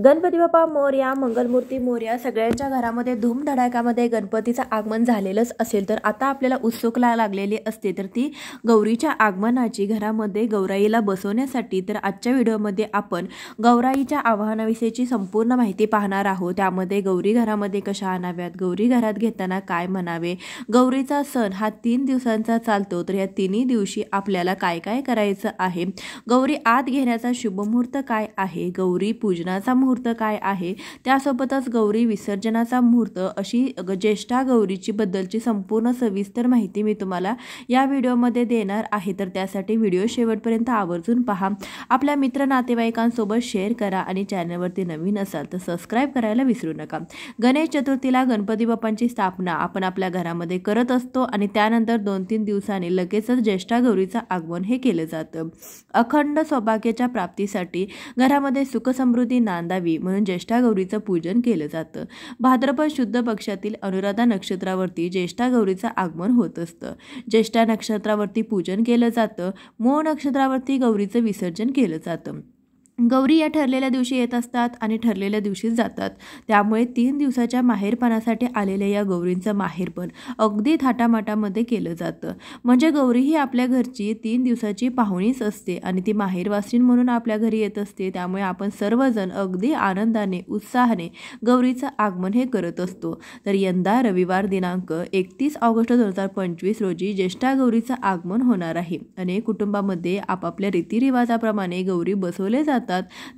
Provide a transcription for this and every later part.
गणपती बाप्पा मोरया, मंगलमूर्ती मोरया. सगळ्यांच्या घरामध्ये धूमधडाक्यामध्ये गणपतीचं आगमन झालेलंच असेल, तर आता आपल्याला उत्सुकता लागलेली असते तर ती गौरीच्या आगमनाची. घरामध्ये गौराईला बसवण्यासाठी तर आजच्या व्हिडिओमध्ये आपण गौराईच्या आवाहनाविषयीची संपूर्ण माहिती पाहणार आहोत. त्यामध्ये गौरी घरामध्ये कशा आणाव्यात, गौरी घरात घेताना काय म्हणावे, गौरीचा सण हा 3 दिवसांचा चालतो, तर या 3 दिवशी आपल्याला काय काय करायचं आहे, गौरी आत घेण्याचा शुभमुहूर्त काय आहे, गौरी पूजनाचा मुहूर्त काय आहे, त्यासोबतच गौरी विसर्जनाचा मुहूर्त, अशी ज्येष्ठा गौरीची बद्दलची संपूर्ण सविस्तर माहिती मी तुम्हाला या व्हिडिओमध्ये देणार आहे. तर त्यासाठी व्हिडिओ शेवटपर्यंत आवर्जून पहा, आपल्या मित्र नातेवाईकांसोबत शेअर करा आणि चॅनलवरती नवीन असाल तर सबस्क्राईब करायला विसरू नका. गणेश चतुर्थीला गणपती बाप्पांची स्थापना आपण आपल्या घरामध्ये करत असतो आणि त्यानंतर 2-3 दिवसांनी लगेचच ज्येष्ठा गौरीचं आगमन हे केलं जातं. अखंड सौभाग्याच्या प्राप्तीसाठी घरामध्ये सुखसमृद्धी नांदावी म्हणून ज्येष्ठा गौरीचं पूजन केलं जातं. भाद्रपद शुद्ध पक्षातील अनुराधा नक्षत्रावरती ज्येष्ठा गौरीचं आगमन होत असतं. ज्येष्ठा नक्षत्रावरती पूजन केलं जातं. मूळ नक्षत्रावरती गौरीचं विसर्जन केलं जातं. गौरी या ठरलेल्या दिवशी येत असतात आणि ठरलेल्या दिवशीच जातात. त्यामुळे 3 दिवसाच्या माहेरपणासाठी आलेल्या या गौरींचं माहेरपण अगदी थाटामाटामध्ये केलं जातं. म्हणजे गौरी ही आपल्या घरची 3 दिवसाची पाहुणीच असते आणि ती माहेरवासीन म्हणून आपल्या घरी येत असते. त्यामुळे आपण सर्वजण अगदी आनंदाने उत्साहाने गौरीचं आगमन हे करत असतो. तर यंदा रविवार दिनांक 31 ऑगस्ट 2025 रोजी ज्येष्ठा गौरीचं आगमन होणार आहे. अनेक कुटुंबामध्ये आपापल्या रीतिरिवाजाप्रमाणे गौरी बसवले जातात.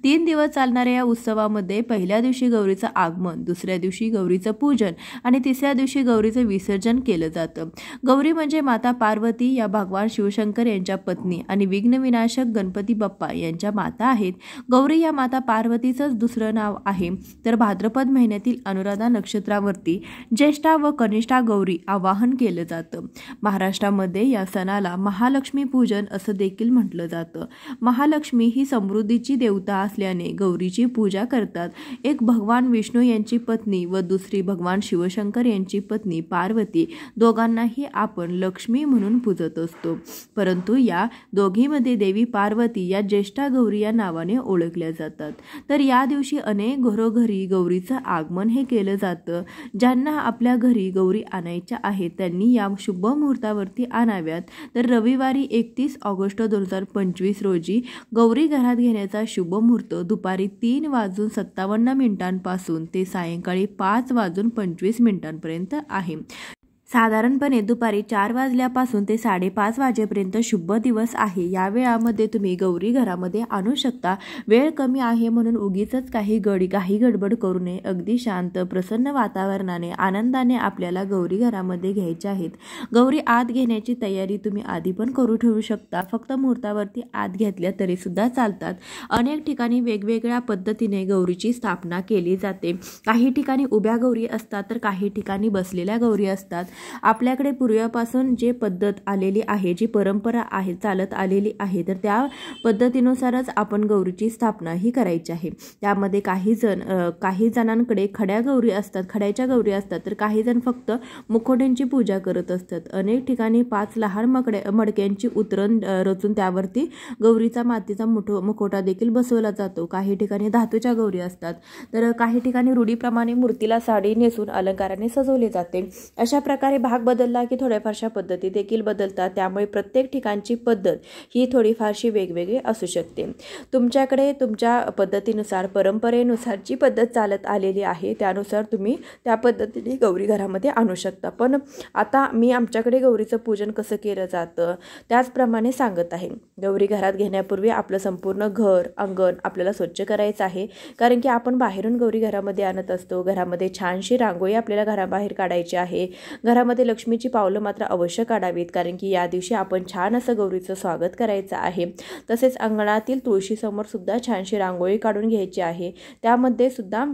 3 दिवस चालणाऱ्या या उत्सवामध्ये पहिल्या दिवशी गौरीचं आगमन, दुसऱ्या दिवशी गौरीचं पूजन आणि तिसऱ्या दिवशी गौरीचं विसर्जन केलं जातं. गौरी म्हणजे माता पार्वती या भगवान शिवशंकर यांच्या पत्नी आणि विघ्नविनाशक गणपती बाप्पा यांच्या माता आहेत. गौरी या माता पार्वतीचंच दुसरं नाव आहे. तर भाद्रपद महिन्यातील अनुराधा नक्षत्रावरती ज्येष्ठा व कनिष्ठा गौरी आवाहन केलं जातं. महाराष्ट्रामध्ये या सणाला महालक्ष्मी पूजन असं देखील म्हटलं जातं. महालक्ष्मी ही समृद्धीची देवता असल्याने गौरीची पूजा करतात. एक भगवान विष्णू यांची पत्नी व दुसरी भगवान शिवशंकर यांची पत्नी पार्वती, दोघांनाही आपण लक्ष्मी म्हणून पूजत असतो. परंतु या दोघीमध्ये देवी पार्वती या ज्येष्ठा गौरी या नावाने ओळखल्या जातात. तर या दिवशी अनेक घरोघरी गौरीचं आगमन हे केलं जातं. ज्यांना आपल्या घरी गौरी आणायच्या आहेत त्यांनी या शुभ मुहूर्तावरती आणाव्यात. तर रविवारी 31 ऑगस्ट 2025 रोजी गौरी घरात घेण्याचा शुभ मुहूर्त दुपारी 3:57 पासून ते सायंकाळी 5:25 पर्यंत आहे. साधारणपणे दुपारी 4 वाजल्यापासून ते 5:30 वाजेपर्यंत शुभ दिवस आहे. या वेळामध्ये तुम्ही गौरी घरामध्ये आणू शकता. वेळ कमी आहे म्हणून उगीचच काही गडबड करू नये. अगदी शांत प्रसन्न वातावरणाने आनंदाने आपल्याला गौरी घरामध्ये घ्यायच्या आहेत. गौरी आत घेण्याची तयारी तुम्ही आधी पण करू ठेवू शकता. फक्त मुहूर्तावरती आत घेतल्या तरी सुद्धा चालतात. अनेक ठिकाणी वेगवेगळ्या पद्धतीने गौरीची स्थापना केली जाते. काही ठिकाणी उभ्या गौरी असतात तर काही ठिकाणी बसलेल्या गौरी असतात. आपल्याकडे पूर्वीपासून जे पद्धत आलेली आहे, जी परंपरा आहे, चालत आलेली आहे, तर त्या पद्धतीनुसारच आपण गौरीची स्थापना ही करायची आहे. त्यामध्ये काही जणांकडे खड्या गौरी असतात, खड्याच्या गौरी असतात, तर काही जण फक्त मुखोट्यांची पूजा करत असतात. अनेक ठिकाणी 5 लहान मडक्यांची उतरण रचून त्यावरती गौरीचा मातीचा मुखोटा देखील बसवला जातो. काही ठिकाणी धातूच्या गौरी असतात, तर काही ठिकाणी रूढीप्रमाणे मूर्तीला साडी नेसून अलंकाराने सजवले जाते. अशा प्रकारे भाग बदलला की थोड्या फारशा पद्धती देखील बदलतात. त्यामुळे प्रत्येक ठिकाणची पद्धत ही थोडी फारशी वेगवेगळी असू शकते. तुमच्याकडे तुमच्या पद्धतीनुसार, परंपरेनुसार जी पद्धत चालत आलेली आहे त्यानुसार तुम्ही त्या पद्धतीने गौरी घरामध्ये आणू शकता. पण आता मी आमच्याकडे गौरीचं पूजन कसं केलं जातं त्याचप्रमाणे सांगत आहे. गौरी घरात घेण्यापूर्वी आपलं संपूर्ण घर, अंगण आपल्याला स्वच्छ करायचं आहे. कारण की आपण बाहेरून गौरी घरामध्ये आणत असतो. घरामध्ये छानशी रांगोळी आपल्याला घराबाहेर काढायची आहे. घरामध्ये लक्ष्मीची पावलं मात्र अवश्य काढावीत, कारण की या दिवशी आपण छान असं गौरीचं स्वागत करायचं आहे. तसेच अंगणातील तुळशीसमोर सुद्धा छानशी रांगोळी काढून घ्यायची आहे. त्यामध्ये सुद्धा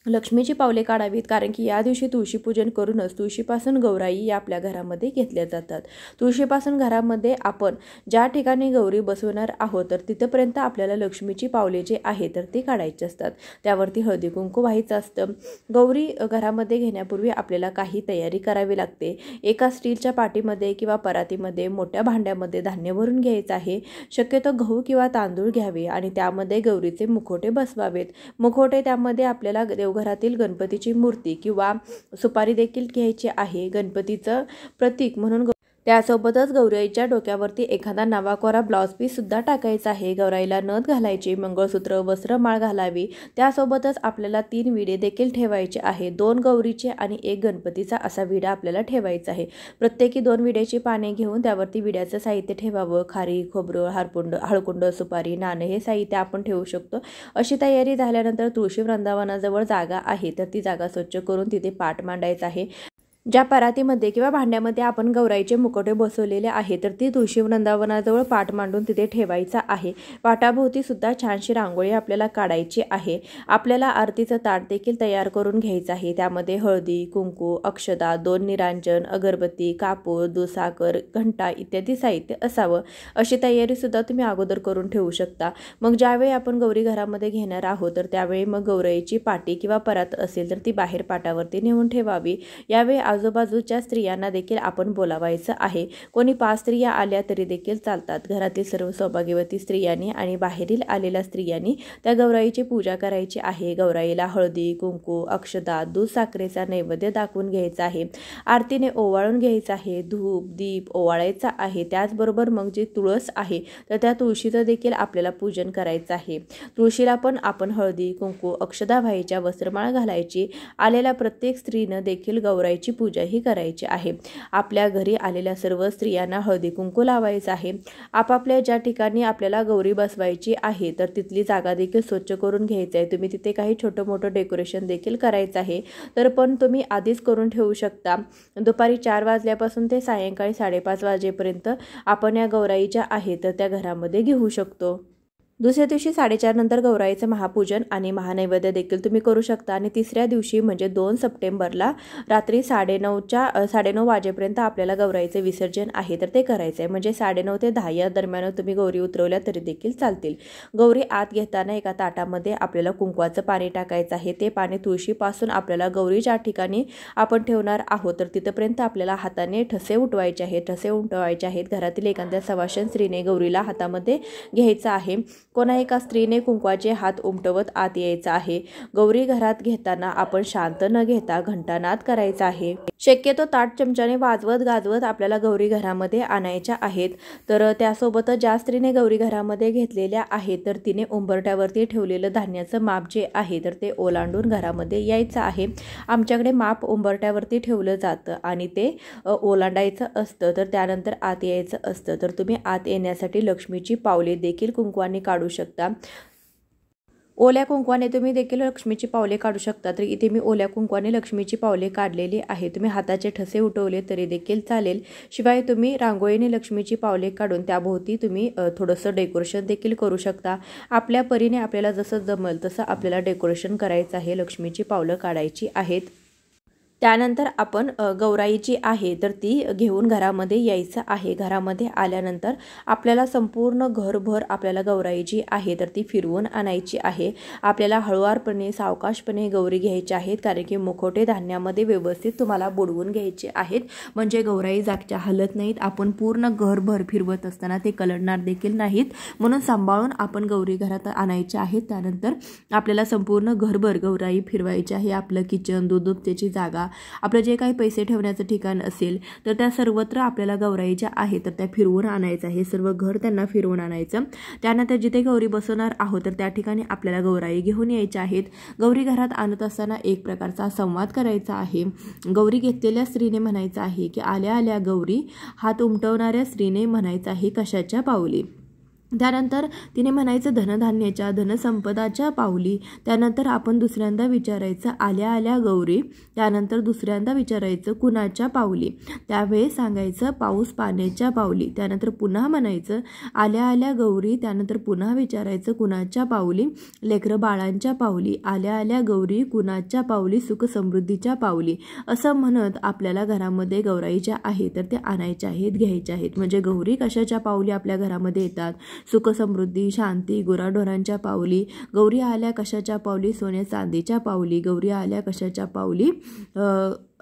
लक्ष्मीची पावले काढावीत, कारण की या दिवशी तुळशीपूजन करूनच तुळशीपासून गौराई या आपल्या घरामध्ये घेतल्या जातात. तुळशीपासून घरामध्ये आपण ज्या ठिकाणी गौरी बसवणार आहोत तर तिथपर्यंत आपल्याला लक्ष्मीची पावले जे आहे तर ती काढायची असतात. त्यावरती हळदी कुंकू व्हायचं असतं. गौरी घरामध्ये घेण्यापूर्वी आपल्याला काही तयारी करावी लागते. एका स्टीलच्या पाटीमध्ये किंवा परातीमध्ये मोठ्या भांड्यामध्ये धान्य भरून घ्यायचं आहे. शक्यतो गहू किंवा तांदूळ घ्यावे आणि त्यामध्ये गौरीचे मुखोटे बसवावेत. मुखोटे त्यामध्ये आपल्याला घरातील गणपतीची मूर्ती किंवा सुपारी देखील घ्यायची आहे, गणपतीचं प्रतीक म्हणून. त्यासोबतच गौराईच्या डोक्यावरती एखादा नवाकोरा ब्लाउज पीस सुद्धा टाकायचा आहे. गौराईला नथ घालायची, मंगळसूत्र, वस्त्रमाळ घालावी. त्यासोबतच आपल्याला 3 विडे देखील ठेवायचे आहे. 2 गौरीचे आणि 1 गणपतीचा असा विडा आपल्याला ठेवायचा आहे. प्रत्येकी 2 विड्याची पाने घेऊन त्यावरती विड्याचं साहित्य ठेवावं. खारी, खोबरं, हळकुंड, सुपारी, नाणं हे साहित्य आपण ठेवू शकतो. अशी तयारी झाल्यानंतर तुळशी वृंदावनाजवळ जागा आहे तर ती जागा स्वच्छ करून तिथे पाट मांडायचा आहे. ज्या परातीमध्ये किंवा भांड्यामध्ये आपण गौराईचे मुखोटे बसवलेले आहे तर ती तुळशी वृंदावनाजवळ पाट मांडून तिथे ठेवायचा आहे. पाटाभोवती सुद्धा छानशी रांगोळी आपल्याला काढायची आहे. आपल्याला आरतीचं ताट देखील तयार करून घ्यायचं आहे. त्यामध्ये हळदी, कुंकू, अक्षता, 2 निरांजन, अगरबत्ती, कापूर, दुसाखर, घंटा इत्यादी साहित्य असावं. अशी तयारी सुद्धा तुम्ही अगोदर करून ठेवू शकता. मग ज्यावेळी आपण गौरी घरामध्ये घेणार आहोत तर त्यावेळी मग गौराईची पाटी किंवा परात असेल तर ती बाहेर पाटावरती नेऊन ठेवावी. यावेळी आजूबाजूच्या स्त्रियांना देखील आपण बोलावायचं आहे. कोणी 5 स्त्रिया आल्या तरी देखील चालतात. घरातील सर्व सौभाग्यवती स्त्रियांनी आणि बाहेरील आलेल्या स्त्रियांनी त्या गौराईची पूजा करायची आहे. गौराईला हळदी, कुंकू, अक्षता, दूध साखरेचा नैवेद्य दाखवून घ्यायचा आहे. आरतीने ओवाळून घ्यायचं आहे. धूप, दीप ओवाळायचा आहे. त्याचबरोबर मग जी तुळस आहे तर त्या तुळशीचं देखील आपल्याला पूजन करायचं आहे. तुळशीला पण आपण हळदी, कुंकू, अक्षता व्हायच्या, वस्त्रमाळ घालायची. आलेल्या प्रत्येक स्त्रीनं देखील गौराईची पूजा ही करायची आहे. आपल्या घरी आलेल्या सर्व स्त्रियांना हळदी कुंकू लावायचं आहे. आपापल्या ज्या ठिकाणी आपल्याला गौरी बसवायची आहे तर तिथली जागा देखील स्वच्छ करून घ्यायची आहे. तुम्ही तिथे काही छोटं मोठं डेकोरेशन देखील करायचं आहे तर पण तुम्ही आधीच करून ठेवू शकता. दुपारी 4 वाजल्यापासून ते सायंकाळी 5:30 वाजेपर्यंत आपण या गौराईच्या आहे तर त्या घरामध्ये घेऊ शकतो. दुसऱ्या दिवशी 4:30 नंतर गौराईचं महापूजन आणि महानैवेद्य देखील तुम्ही करू शकता. आणि तिसऱ्या दिवशी म्हणजे 2 सप्टेंबरला रात्री 9:30 वाजेपर्यंत आपल्याला गौराईचे विसर्जन आहे तर ते करायचं आहे. म्हणजे 9:30 ते 10 या दरम्यान तुम्ही गौरी उतरवल्या तरी देखील चालतील. गौरी आत घेताना एका ताटामध्ये आपल्याला कुंकवाचं पाणी टाकायचं आहे. ते पाणी तुळशीपासून आपल्याला गौरी ज्या ठिकाणी आपण ठेवणार आहोत तर तिथपर्यंत आपल्याला हाताने ठसे उठवायचे आहेत. ठसे उठवायचे आहेत. घरातील एखाद्या सवाशण स्त्रीने गौरीला हातामध्ये घ्यायचं आहे. कोणा एका स्त्रीने कुंकवाचे हात उमटवत आत यायचं आहे. गौरी घरात घेताना आपण शांत न घेता घंटानाद करायचा आहे. शक्यतो ताट चमच्याने वाजवत गाजवत आपल्याला गौरी घरामध्ये आणायच्या आहेत. तर त्यासोबतच ज्या स्त्रीने गौरी घरामध्ये घेतलेल्या आहेत तर तिने उंबरट्यावरती ठेवलेलं धान्याचं माप जे आहे तर ते ओलांडून घरामध्ये यायचं आहे. आमच्याकडे माप उंबरट्यावरती ठेवलं जातं आणि ते ओलांडायचं असतं. तर त्यानंतर आत यायचं असतं. तर तुम्ही आत येण्यासाठी लक्ष्मीची पावले देखील कुंकवाने काढू शकता. ओल्या कुंकवाने तुम्ही देखील लक्ष्मीची पावले काढू शकता. तर इथे मी ओल्या कुंकवाने लक्ष्मीची पावले काढलेली आहे. तुम्ही हाताचे ठसे उठवले तरी देखील चालेल. शिवाय तुम्ही रांगोळीने लक्ष्मीची पावले काढून त्याभोवती तुम्ही थोडंसं डेकोरेशन देखील करू शकता. आपल्या परीने आपल्याला जसं जमेल तसं आपल्याला डेकोरेशन करायचं आहे. लक्ष्मीची पावलं काढायची आहेत. त्यानंतर आपण गौराई जी आहे तर ती घेऊन घरामध्ये यायचं आहे. घरामध्ये आल्यानंतर आपल्याला संपूर्ण घरभर आपल्याला गौराई जी आहे तर ती फिरवून आणायची आहे. आपल्याला हळुवारपणे सावकाशपणे गौरी घ्यायची आहेत, कारण की मुखोटे धान्यामध्ये व्यवस्थित तुम्हाला बुडवून घ्यायचे आहेत, म्हणजे गौराई जागच्या हलत नाहीत. आपण पूर्ण घरभर फिरवत असताना ते कलडणार देखील नाहीत, म्हणून सांभाळून आपण गौरी घरात आणायचे आहेत. त्यानंतर आपल्याला संपूर्ण घरभर गौराई फिरवायची आहे. आपलं किचन, दुधुप्तेची जागा, आपलं जे काही पैसे ठेवण्याचं ठिकाण असेल तर त्या सर्वत्र आपल्याला गौराई ज्या आहेत तर त्या फिरवून आणायचं आहे. सर्व घर त्यांना फिरवून आणायचं. त्यानंतर जिथे गौरी बसवणार आहोत तर त्या ठिकाणी आपल्याला गौराई घेऊन यायच्या आहेत. गौरी घरात आणत असताना एक प्रकारचा संवाद करायचा आहे. गौरी घेतलेल्या स्त्रीने म्हणायचं आहे की आल्या आल्या गौरी, हात उमटवणाऱ्या स्त्रीने म्हणायचं आहे कशाच्या पावली. त्यानंतर तिने म्हणायचं धनधान्याच्या धनसंपदाच्या पावली. त्यानंतर आपण दुसऱ्यांदा विचारायचं आल्या आल्या गौरी. त्यानंतर दुसऱ्यांदा विचारायचं कुणाच्या पावली. त्यावेळेस सांगायचं पाऊस पाण्याच्या पावली. त्यानंतर पुन्हा म्हणायचं आल्या आल्या गौरी. त्यानंतर पुन्हा विचारायचं कुणाच्या पावली. लेकरं बाळांच्या पावली. आल्या आल्या गौरी कुणाच्या पावली सुख समृद्धीच्या पावली. असं म्हणत आपल्याला घरामध्ये गौराई ज्या आहेत तर ते आणायच्या आहेत, घ्यायच्या आहेत. म्हणजे गौरी कशाच्या पावली आपल्या घरामध्ये येतात. सुख समृद्धी शांती गुराढोरांच्या पावली. गौरी आल्या कशाच्या पावली. सोन्या चांदीच्या पावली. गौरी आल्या कशाच्या पावली.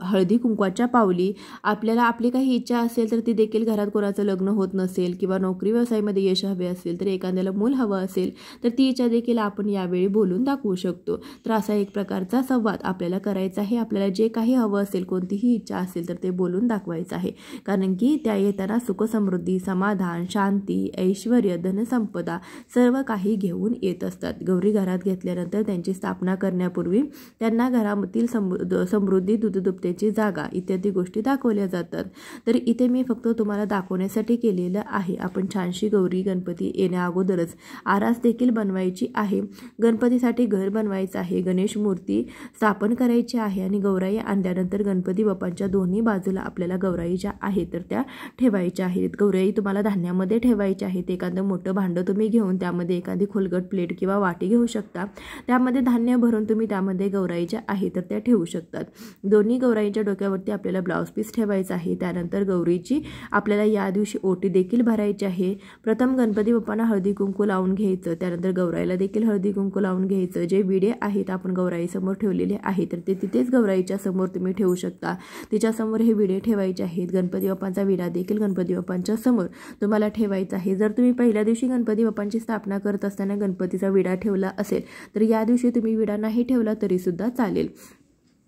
हळदी कुंकवाच्या पावली. आपल्याला आपली काही इच्छा असेल तर ती देखील घरात कोणाचं लग्न होत नसेल किंवा नोकरी व्यवसायामध्ये यश हवे असेल तर एखाद्याला मूल हवं असेल तर ती इच्छा देखील आपण यावेळी बोलून दाखवू शकतो. तर असा एक प्रकारचा संवाद आपल्याला करायचा आहे. आपल्याला जे काही हवं असेल कोणतीही इच्छा असेल तर ते बोलून दाखवायचं आहे. कारण की त्या येताना सुख समृद्धी समाधान शांती ऐश्वर्य धनसंपदा सर्व काही घेऊन येत असतात. गौरी घरात घेतल्यानंतर त्यांची स्थापना करण्यापूर्वी त्यांना घरामधील समृद्धी दूधदुभत्याची जागा इत्यादी गोष्टी दाखवल्या जातात. तर इथे मी फक्त तुम्हाला दाखवण्यासाठी केलेलं आहे. आपण छानशी गौरी गणपती येण्या अगोदरच आरास देखील बनवायची आहे. गणपतीसाठी घर बनवायचं आहे. गणेश मूर्ती स्थापन करायची आहे आणि गौराई आणल्यानंतर गणपती बाप्पांच्या दोन्ही बाजूला आपल्याला गौराई ज्या आहेत तर त्या ठेवायच्या आहेत. गौराई तुम्हाला धान्यामध्ये ठेवायच्या आहेत. एखादं मोठं भांडं तुम्ही घेऊन त्यामध्ये एखादी खोलगट प्लेट किंवा वाटी घेऊ शकता. त्यामध्ये धान्य भरून तुम्ही त्यामध्ये गौराई ज्या आहेत तर त्या ठेवू शकतात. दोन्ही गौराईच्या डोक्यावरती आपल्याला ब्लाऊज पीस ठेवायचा आहे. त्यानंतर गौरीची आपल्याला या दिवशी ओटी देखील भरायची आहे. प्रथम गणपती बाप्पांना हळदी कुंकू लावून घ्यायचं. त्यानंतर गौराईला देखील हळदी कुंकू लावून घ्यायचं. जे विडे आहेत आपण गौराईसमोर ठेवलेले आहे तर ते तिथेच गौराईच्या समोर तुम्ही ठेवू शकता. तिच्यासमोर हे विडे ठेवायचे आहेत. गणपती बाप्पांचा विडा देखील गणपती बाप्पांच्या समोर तुम्हाला ठेवायचा आहे. जर तुम्ही पहिल्या दिवशी गणपती बाप्पांची स्थापना करत असताना गणपतीचा विडा ठेवला असेल तर या दिवशी तुम्ही विडा नाही ठेवला तरी सुद्धा चालेल.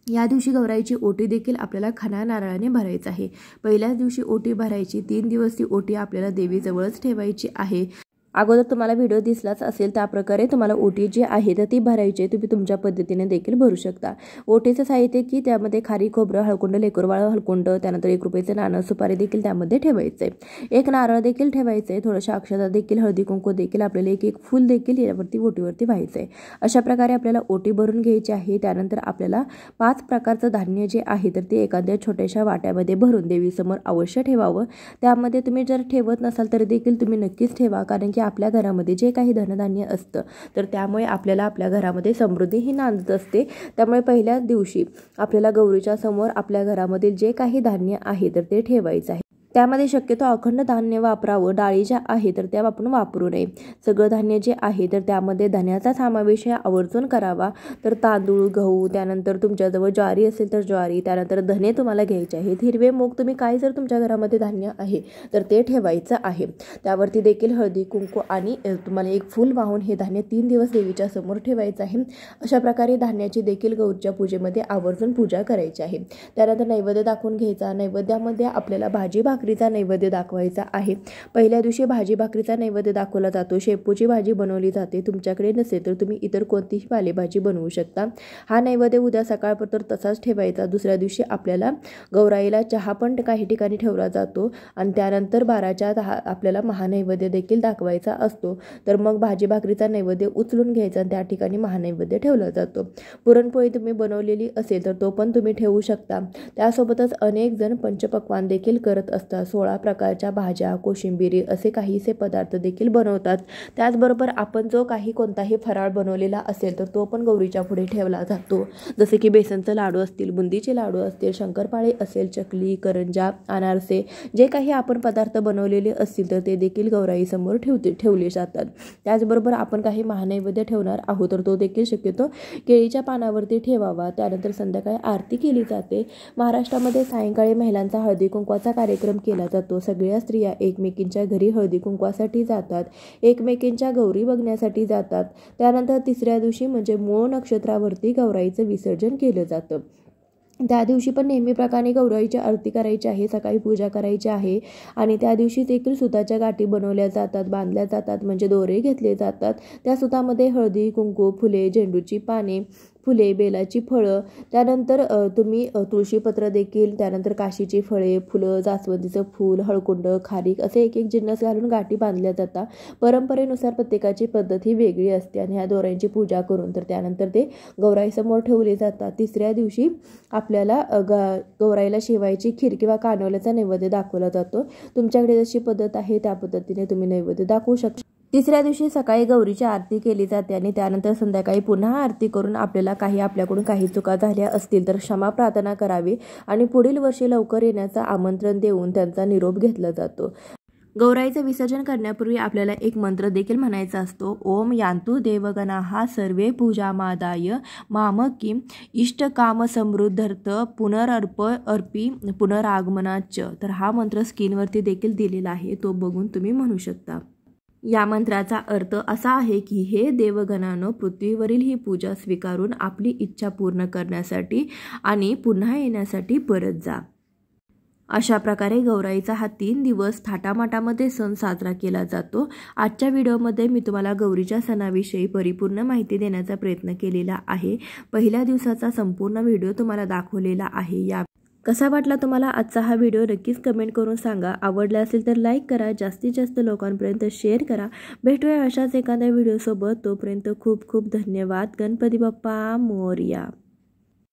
या दिवशी गौराईची ओटी देखील आपल्याला खाण्या नारळाने भरायचं आहे. पहिल्याच दिवशी ओटी भरायची. 3 दिवस ती ओटी आपल्याला देवीजवळच ठेवायची आहे. अगोदर तुम्हाला व्हिडिओ दिसलाच असेल त्याप्रकारे तुम्हाला ओटी जी आहे तर ती भरायची. तुम्ही तुमच्या पद्धतीने देखील भरू शकता. ओटीचं साहित्य की त्यामध्ये खारी खोबरं हळकुंड लेकरबाळ हळकुंड त्यानंतर 1 रुपयाचं नाणं सुपारी देखील त्यामध्ये ठेवायचं आहे. 1 नारळ देखील ठेवायचं आहे. थोड्याशा अक्षता देखील हळदी कुंकू देखील आपल्याला एक फूल देखील यावरती ओटीवरती व्हायचं आहे. अशा प्रकारे आपल्याला ओटी भरून घ्यायची आहे. त्यानंतर आपल्याला 5 प्रकारचं धान्य जे आहे तर ते एखाद्या छोट्याशा वाट्यामध्ये भरून देवीसमोर अवश्य ठेवावं. त्यामध्ये तुम्ही जर ठेवत नसाल तरी देखील तुम्ही नक्कीच ठेवा. कारण की आपल्या घरामध्ये जे काही धनधान्य असतं तर त्यामुळे आपल्याला आपल्या घरामध्ये समृद्धी ही नांदत असते. त्यामुळे पहिल्याच दिवशी आपल्याला गौरीच्या समोर आपल्या घरामध्ये जे काही धान्य आहे तर ते ठेवायचं आहे. त्यामध्ये शक्यतो अखंड धान्य वापरावं. डाळी ज्या आहे तर त्या आपण वापरू नये. सगळं धान्य जे आहे तर त्यामध्ये धान्याचा समावेश आवर्जून करावा. तर तांदूळ गहू त्यानंतर तुमच्याजवळ ज्वारी असेल तर ज्वारी त्यानंतर धने तुम्हाला घ्यायचे आहेत. हिरवे मूग तुम्ही काही जर तुमच्या घरामध्ये धान्य आहे तर ते ठेवायचं आहे. त्यावरती देखील हळदी कुंकू आणि तुम्हाला 1 फूल वाहून हे धान्य 3 दिवस देवीच्या समोर ठेवायचं आहे. अशा प्रकारे धान्याची देखील गौरीच्या पूजेमध्ये आवर्जून पूजा करायची आहे. त्यानंतर नैवेद्य दाखवून घ्यायचा. नैवेद्यामध्ये आपल्याला भाजी भाकरीचा नैवेद्य दाखवायचा आहे. पहिल्या दिवशी भाजी भाकरीचा नैवेद्य दाखवला जातो. शेपूची भाजी बनवली जाते. तुमच्याकडे नसेल तर तुम्ही इतर कोणतीही पालेभाजी बनवू शकता. हा नैवेद्य उद्या सकाळपर्यंत तसाच ठेवायचा. दुसऱ्या दिवशी आपल्याला गौराईला चहा पण काही ठिकाणी ठेवला जातो आणि त्यानंतर 12च्या आपल्याला महानैवेद्य देखील दाखवायचा असतो. तर मग भाजी भाकरीचा नैवेद्य उचलून घ्यायचा आणि त्या ठिकाणी महानैवेद्य ठेवला जातो. पुरणपोळी तुम्ही बनवलेली असेल तर तो पण तुम्ही ठेवू शकता. त्यासोबतच अनेक जण पंचपक्वान्न देखील करत असतात. 16 प्रकारच्या भाज्या कोशिंबिरी असे काहीसे पदार्थ देखील बनवतात. त्याचबरोबर आपण जो काही कोणताही फराळ बनवलेला असेल तर तो पण गौरीच्या पुढे ठेवला जातो. जसे की बेसनचे लाडू असतील बुंदीचे लाडू असतील शंकरपाळे असेल चकली करंजा अनारसे जे काही आपण पदार्थ बनवलेले असतील तर ते देखील गौराईसमोर ठेवले जातात. त्याचबरोबर आपण काही महानैवेद्य ठेवणार आहोत तर तो देखील शक्यतो केळीच्या पानावरती ठेवावा. त्यानंतर संध्याकाळी आरती केली जाते. महाराष्ट्रामध्ये सायंकाळी महिलांचा हळदी कुंकवाचा कार्यक्रम केला जातो. सगळ्या स्त्रिया एकमेकींच्या घरी हळदी कुंकवासाठी जातात. एकमेकींच्या गौरी बघण्यासाठी जातात. त्यानंतर 3ऱ्या दिवशी म्हणजे मूळ नक्षत्रावरती गौराईचं विसर्जन केलं जातं. त्या दिवशी पण नेहमीप्रमाणे गौराईची आरती करायची आहे. सकाळी पूजा करायची आहे आणि त्या दिवशी देखील सुताच्या गाठी बनवल्या जातात बांधल्या जातात म्हणजे दोरे घेतले जातात. त्या सुतामध्ये हळदी कुंकू फुले झेंडूची पाने फुले, बेलाची फळं, त्यानंतर तुम्ही तुळशीपत्र देखील, त्यानंतर काशीची फळे, फुलं, जास्वंदीचं फूल, हळकुंड, खारीक असे एक एक जिन्नस घालून गाठी बांधल्या जातात. परंपरेनुसार प्रत्येकाची पद्धत ही वेगळी असते आणि ह्या दोऱ्यांची पूजा करून तर त्यानंतर ते गौराईसमोर ठेवले जातात. तिसऱ्या दिवशी आपल्याला गौराईला शेवायची खीर किंवा कानोल्याचा नैवेद्य दाखवला जातो. तुमच्याकडे जशी पद्धत आहे त्या पद्धतीने तुम्ही नैवेद्य दाखवू शकता. तिसऱ्या दिवशी सकाळी गौरीची आरती केली जाते आणि त्यानंतर संध्याकाळी पुन्हा आरती करून आपल्याकडून काही चुका झाल्या असतील तर क्षमा प्रार्थना करावी आणि पुढील वर्षी लवकर येण्याचं आमंत्रण देऊन त्यांचा निरोप घेतला जातो. गौराईचं विसर्जन करण्यापूर्वी आपल्याला एक मंत्र देखील म्हणायचा असतो. ओम यान्तु देवगणाः सर्वे पूजामादाय मामकीं इष्टकाम समृद्धर्थ अर्पी पुनरागमनाच. तर हा मंत्र स्क्रीनवरती देखील दिलेला आहे, तो बघून तुम्ही म्हणू शकता. या मंत्राचा अर्थ असा आहे की हे देवगणांनो, पृथ्वीवरील ही पूजा स्वीकारून आपली इच्छा पूर्ण करण्यासाठी आणि पुन्हा येण्यासाठी परत जा. अशा प्रकारे गौराईचा हा 3 दिवस थाटामाटामध्ये सण साजरा केला जातो. आजच्या व्हिडिओमध्ये मी तुम्हाला गौरीच्या सणाविषयी परिपूर्ण माहिती देण्याचा प्रयत्न केलेला आहे. पहिल्या दिवसाचा संपूर्ण व्हिडिओ तुम्हाला दाखवलेला आहे. कसा वाटला तुम्हाला आजचा हा व्हिडिओ नक्कीच कमेंट करून सांगा. आवडला असेल तर लाईक करा, जास्तीत जास्त लोकांपर्यंत शेअर करा. भेटूया अशाच एखाद्या व्हिडिओसोबत. तोपर्यंत खूप खूप धन्यवाद. गणपती बाप्पा मोरया.